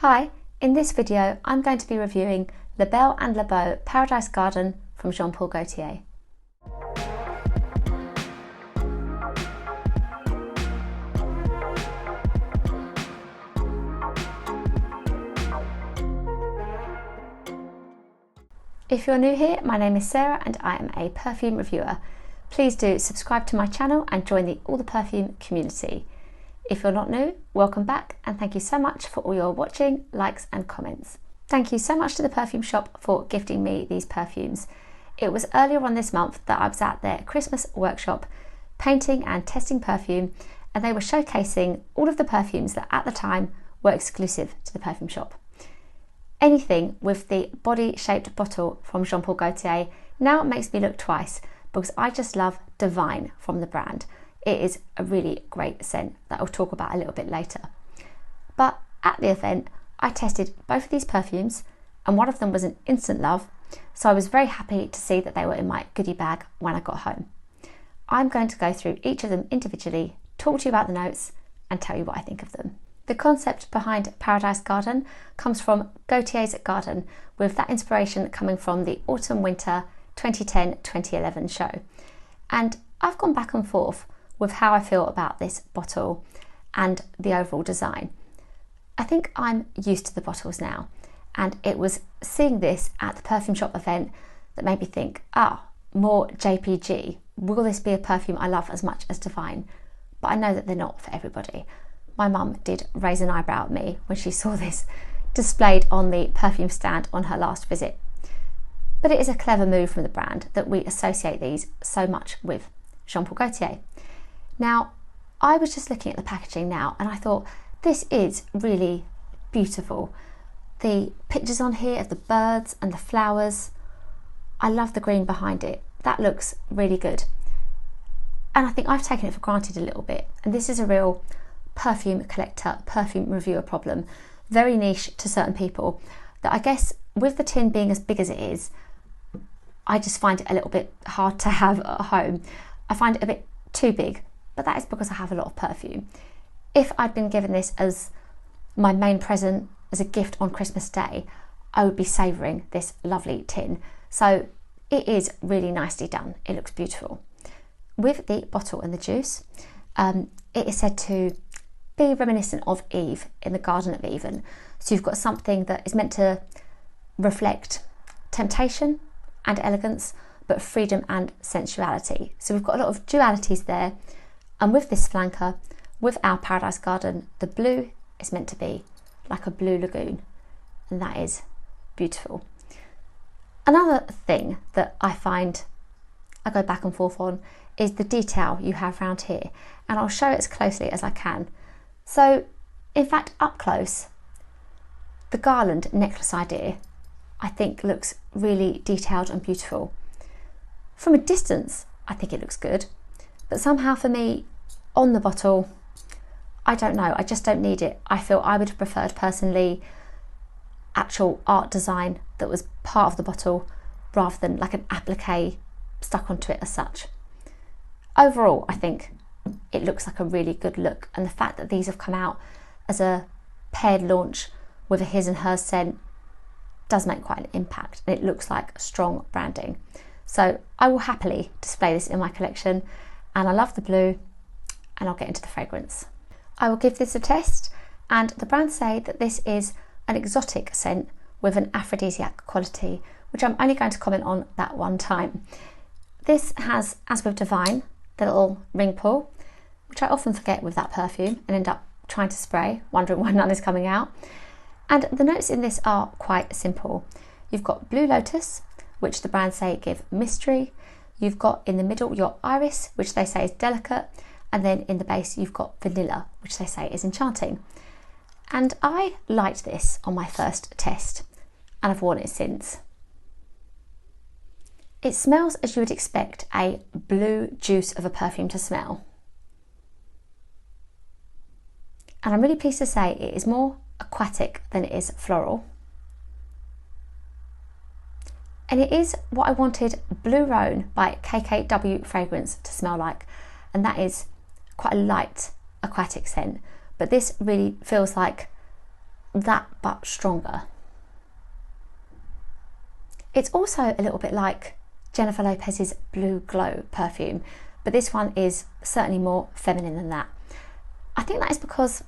Hi, in this video I'm going to be reviewing the Belle and Le Beau Paradise Garden from Jean Paul Gaultier. If you're new here, my name is Sarah and I am a perfume reviewer. Please do subscribe to my channel and join the All the Perfume community. If you're not new, welcome back and thank you so much for all your watching, likes and comments. Thank you so much to the Perfume Shop for gifting me these perfumes. It was earlier on this month that I was at their Christmas workshop painting and testing perfume, and they were showcasing all of the perfumes that at the time were exclusive to the Perfume Shop. Anything with the body-shaped bottle from Jean Paul Gaultier now makes me look twice because I just love Divine from the brand. It is a really great scent that I'll talk about a little bit later. But at the event, I tested both of these perfumes and one of them was an instant love, so I was very happy to see that they were in my goodie bag when I got home. I'm going to go through each of them individually, talk to you about the notes and tell you what I think of them. The concept behind Paradise Garden comes from Gaultier's garden, with that inspiration coming from the Autumn-Winter 2010-2011 show. And I've gone back and forth with how I feel about this bottle and the overall design. I think I'm used to the bottles now, and it was seeing this at the Perfume Shop event that made me think, more JPG. Will this be a perfume I love as much as Divine? But I know that they're not for everybody. My mum did raise an eyebrow at me when she saw this displayed on the perfume stand on her last visit. But it is a clever move from the brand that we associate these so much with Jean Paul Gaultier. Now, I was just looking at the packaging now and I thought this is really beautiful. The pictures on here of the birds and the flowers. I love the green behind it. That looks really good. And I think I've taken it for granted a little bit. And this is a real perfume collector, perfume reviewer problem. Very niche to certain people. That I guess with the tin being as big as it is, I just find it a little bit hard to have at home. I find it a bit too big. But that is because I have a lot of perfume. If I'd been given this as my main present, as a gift on Christmas Day, I would be savouring this lovely tin. So it is really nicely done. It looks beautiful. With the bottle and the juice, it is said to be reminiscent of Eve, in the Garden of Eden. So you've got something that is meant to reflect temptation and elegance, but freedom and sensuality. So we've got a lot of dualities there. And with this flanker, with our Paradise Garden, the blue is meant to be like a blue lagoon, and that is beautiful. Another thing that I find I go back and forth on is the detail you have around here, and I'll show it as closely as I can. So, in fact, up close, the garland necklace idea I think looks really detailed and beautiful. From a distance, I think it looks good, but somehow for me, on the bottle, I don't know, I just don't need it. I feel I would have preferred personally actual art design that was part of the bottle rather than like an applique stuck onto it as such. Overall, I think it looks like a really good look, and the fact that these have come out as a paired launch with a his and hers scent does make quite an impact, and it looks like strong branding. So I will happily display this in my collection, and I love the blue, and I'll get into the fragrance. I will give this a test, and the brand say that this is an exotic scent with an aphrodisiac quality, which I'm only going to comment on that one time. This has, as with Divine, the little ring pull, which I often forget with that perfume and end up trying to spray, wondering why none is coming out. And the notes in this are quite simple. You've got Blue Lotus, which the brand say give mystery. You've got in the middle your Iris, which they say is delicate. And then in the base, you've got Vanilla, which they say is enchanting. And I liked this on my first test, and I've worn it since. It smells as you would expect a blue juice of a perfume to smell. And I'm really pleased to say it is more aquatic than it is floral. And it is what I wanted Blue Roan by KKW Fragrance to smell like, and that is quite a light aquatic scent, but this really feels like that but stronger. It's also a little bit like Jennifer Lopez's Blue Glow perfume, but this one is certainly more feminine than that. I think that is because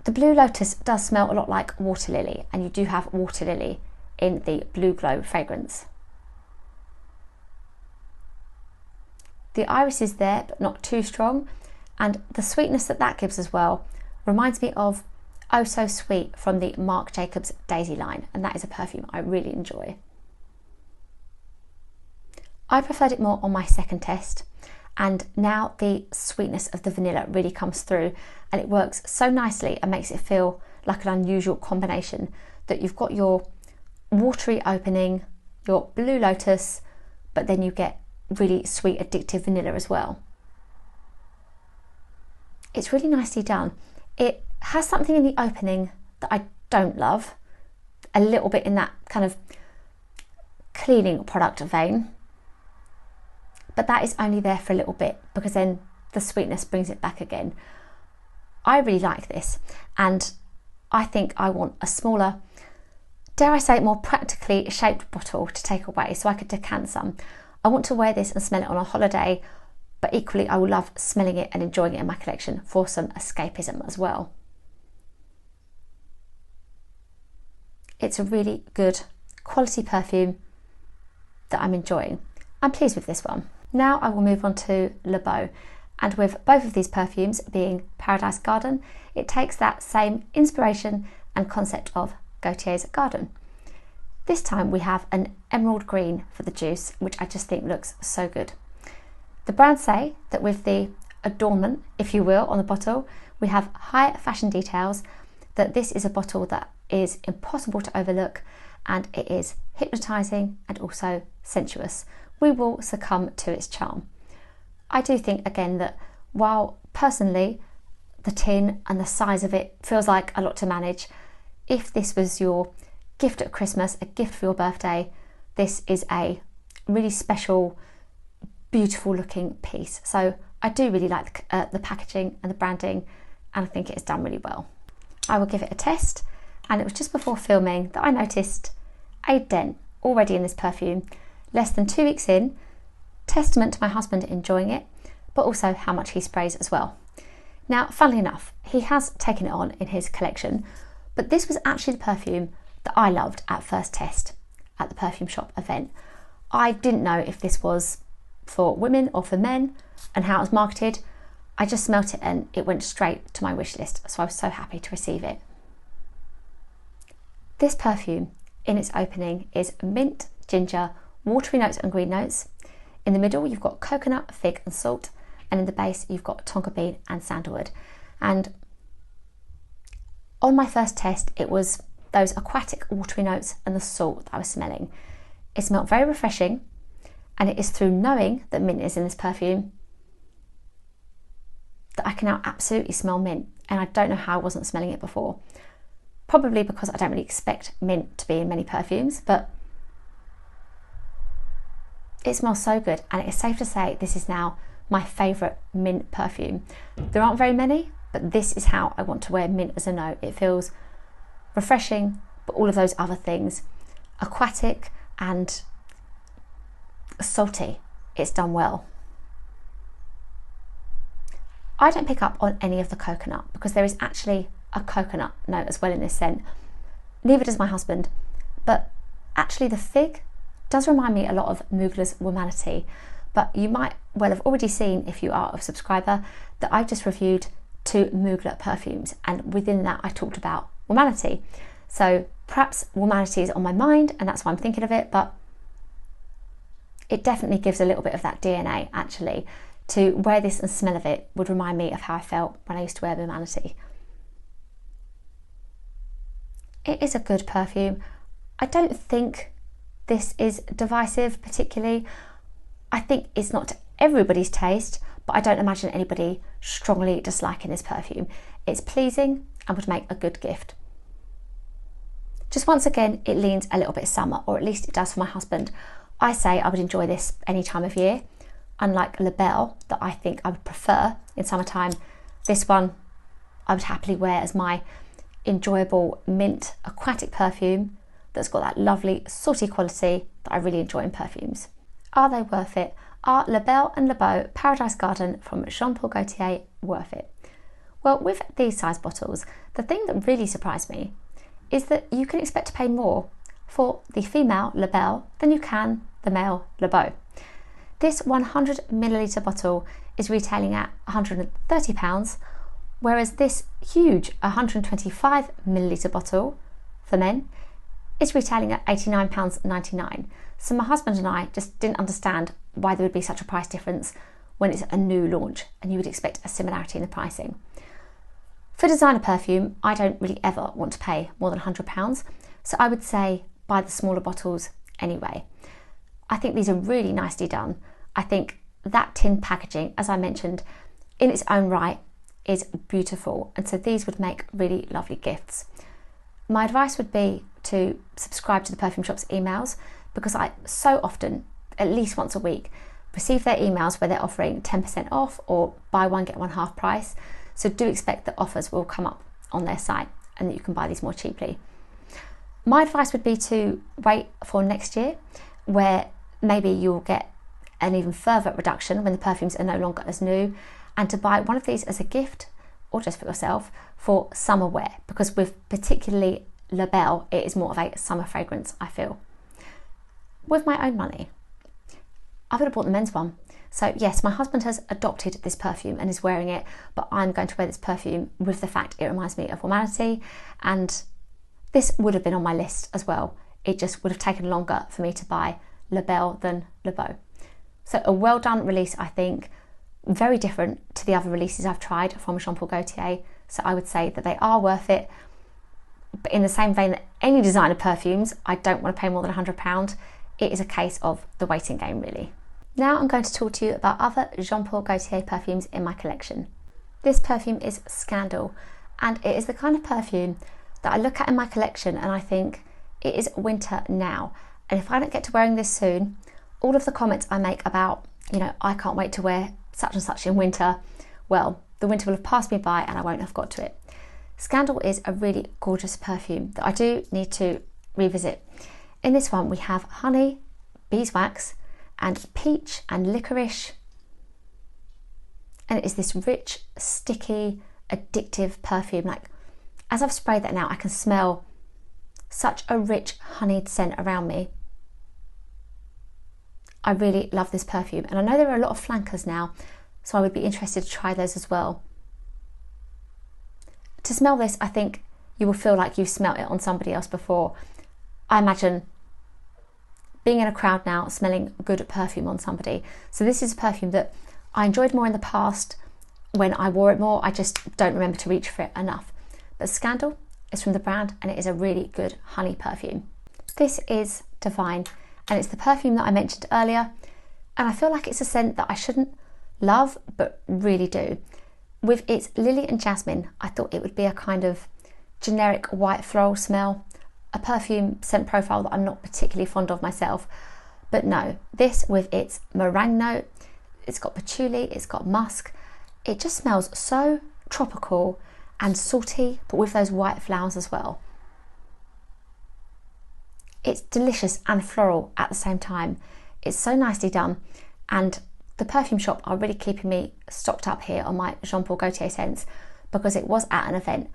the Blue Lotus does smell a lot like water lily, and you do have water lily in the Blue Glow fragrance. The iris is there, but not too strong, and the sweetness that that gives as well reminds me of Oh So Sweet from the Marc Jacobs Daisy line, and that is a perfume I really enjoy. I preferred it more on my second test, and now the sweetness of the vanilla really comes through, and it works so nicely and makes it feel like an unusual combination that you've got your watery opening, your Blue Lotus, but then you get really sweet addictive vanilla as well. It's really nicely done. It has something in the opening that I don't love, a little bit in that kind of cleaning product vein, but that is only there for a little bit because then the sweetness brings it back again. I really like this, and I think I want a smaller, dare I say, more practically shaped bottle to take away so I could decant some. I want to wear this and smell it on a holiday, but equally I will love smelling it and enjoying it in my collection for some escapism as well. It's a really good quality perfume that I'm enjoying. I'm pleased with this one. Now I will move on to Beau, and with both of these perfumes being Paradise Garden, it takes that same inspiration and concept of Gaultier's garden. This time we have an emerald green for the juice, which I just think looks so good. The brands say that with the adornment, if you will, on the bottle, we have high fashion details, that this is a bottle that is impossible to overlook, and it is hypnotising and also sensuous. We will succumb to its charm. I do think again that while personally the tin and the size of it feels like a lot to manage, if this was your gift at Christmas, a gift for your birthday, this is a really special, beautiful looking piece. So I do really like the packaging and the branding, and I think it is done really well. I will give it a test, and it was just before filming that I noticed a dent already in this perfume, less than 2 weeks in, testament to my husband enjoying it, but also how much he sprays as well. Now, funnily enough, he has taken it on in his collection, but this was actually the perfume that I loved at first test at the Perfume Shop event. I didn't know if this was for women or for men and how it was marketed. I just smelt it and it went straight to my wish list, so I was so happy to receive it. This perfume in its opening is mint, ginger, watery notes and green notes. In the middle you've got coconut, fig and salt, and in the base you've got tonka bean and sandalwood. And on my first test it was those aquatic watery notes and the salt that I was smelling. It smelled very refreshing, and it is through knowing that mint is in this perfume that I can now absolutely smell mint, and I don't know how I wasn't smelling it before. Probably because I don't really expect mint to be in many perfumes, but it smells so good, and it is safe to say this is now my favourite mint perfume. There aren't very many, but this is how I want to wear mint as a note. It feels refreshing, but all of those other things, aquatic and salty. It's done well. I don't pick up on any of the coconut because there is actually a coconut note as well in this scent. Neither does my husband, but actually the fig does remind me a lot of Mugler's Womanity, but you might well have already seen, if you are a subscriber, that I've just reviewed 2 Mugler perfumes, and within that I talked about Womanity. So perhaps Womanity is on my mind and that's why I'm thinking of it, but it definitely gives a little bit of that DNA actually. To wear this and smell of it would remind me of how I felt when I used to wear Womanity. It is a good perfume. I don't think this is divisive particularly. I think it's not to everybody's taste, but I don't imagine anybody strongly disliking this perfume. It's pleasing and would make a good gift. Just once again, it leans a little bit summer, or at least it does for my husband. I say I would enjoy this any time of year. Unlike Belle, that I think I would prefer in summertime, this one I would happily wear as my enjoyable mint aquatic perfume that's got that lovely salty quality that I really enjoy in perfumes. Are they worth it? Are La Belle and Le Beau Paradise Garden from Jean Paul Gaultier worth it? Well, with these size bottles, the thing that really surprised me is that you can expect to pay more for the female La Belle than you can the male Le Beau. This 100ml bottle is retailing at £130, whereas this huge 125ml bottle for men is retailing at £89.99. So my husband and I just didn't understand why there would be such a price difference when it's a new launch, and you would expect a similarity in the pricing. For designer perfume, I don't really ever want to pay more than £100, so I would say buy the smaller bottles anyway. I think these are really nicely done. I think that tin packaging, as I mentioned, in its own right is beautiful, and so these would make really lovely gifts. My advice would be to subscribe to the Perfume Shop's emails, because I so often, at least once a week, receive their emails where they're offering 10% off or buy one get one half price. So do expect that offers will come up on their site and that you can buy these more cheaply. My advice would be to wait for next year, where maybe you'll get an even further reduction when the perfumes are no longer as new, and to buy one of these as a gift or just for yourself for summer wear, because with particularly La Belle, it is more of a summer fragrance, I feel. With my own money, I would have bought the men's one. So yes, my husband has adopted this perfume and is wearing it, but I'm going to wear this perfume with the fact it reminds me of Womanity, and this would have been on my list as well. It just would have taken longer for me to buy La Belle than Le Beau. So a well done release, I think, very different to the other releases I've tried from Jean Paul Gaultier. So I would say that they are worth it, but in the same vein that any designer perfumes, I don't want to pay more than £100. It is a case of the waiting game, really. Now I'm going to talk to you about other Jean Paul Gaultier perfumes in my collection. This perfume is Scandal, and it is the kind of perfume that I look at in my collection and I think it is winter now, and if I don't get to wearing this soon, all of the comments I make about, I can't wait to wear such and such in winter, well, the winter will have passed me by and I won't have got to it. Scandal is a really gorgeous perfume that I do need to revisit. In this one we have honey, beeswax, and peach and licorice, and it is this rich, sticky, addictive perfume. Like, as I've sprayed that now, I can smell such a rich honeyed scent around me. I really love this perfume, and I know there are a lot of flankers now, so I would be interested to try those as well. To smell this, I think you will feel like you've smelt it on somebody else before. I imagine being in a crowd now, smelling good perfume on somebody. So this is a perfume that I enjoyed more in the past when I wore it more. I just don't remember to reach for it enough. But Scandal is from the brand, and it is a really good honey perfume. This is Divine, and it's the perfume that I mentioned earlier, and I feel like it's a scent that I shouldn't love, but really do. With its lily and jasmine, I thought it would be a kind of generic white floral smell, a perfume scent profile that I'm not particularly fond of myself. But no, this with its meringue note, it's got patchouli, it's got musk, it just smells so tropical and salty, but with those white flowers as well. It's delicious and floral at the same time. It's so nicely done, and the Perfume Shop are really keeping me stocked up here on my Jean Paul Gaultier scents, because it was at an event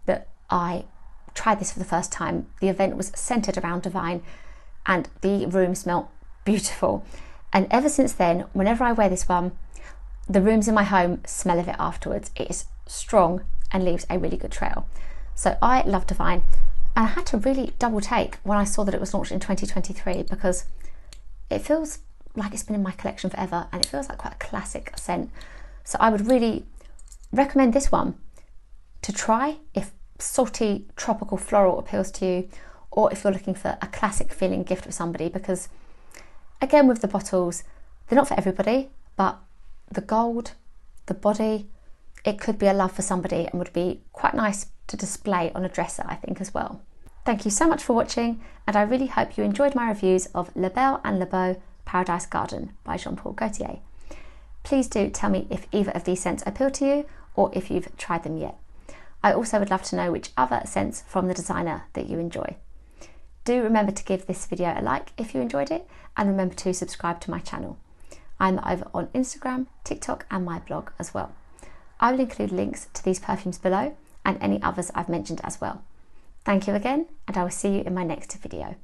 that I tried this for the first time. The event was centered around Divine, and the room smelled beautiful, and ever since then, whenever I wear this one, the rooms in my home smell of it afterwards. It is strong and leaves a really good trail. So I love Divine, and I had to really double take when I saw that it was launched in 2023, because it feels like it's been in my collection forever, and it feels like quite a classic scent. So I would really recommend this one to try if salty tropical floral appeals to you, or if you're looking for a classic feeling gift for somebody, because again, with the bottles, they're not for everybody, but the gold, the body, it could be a love for somebody and would be quite nice to display on a dresser, I think, as well. Thank you so much for watching, and I really hope you enjoyed my reviews of La Belle and Le Beau Paradise Garden by Jean Paul Gaultier. Please do tell me if either of these scents appeal to you, or if you've tried them yet. I also would love to know which other scents from the designer that you enjoy. Do remember to give this video a like if you enjoyed it, and remember to subscribe to my channel. I'm over on Instagram, TikTok and my blog as well. I will include links to these perfumes below and any others I've mentioned as well. Thank you again, and I will see you in my next video.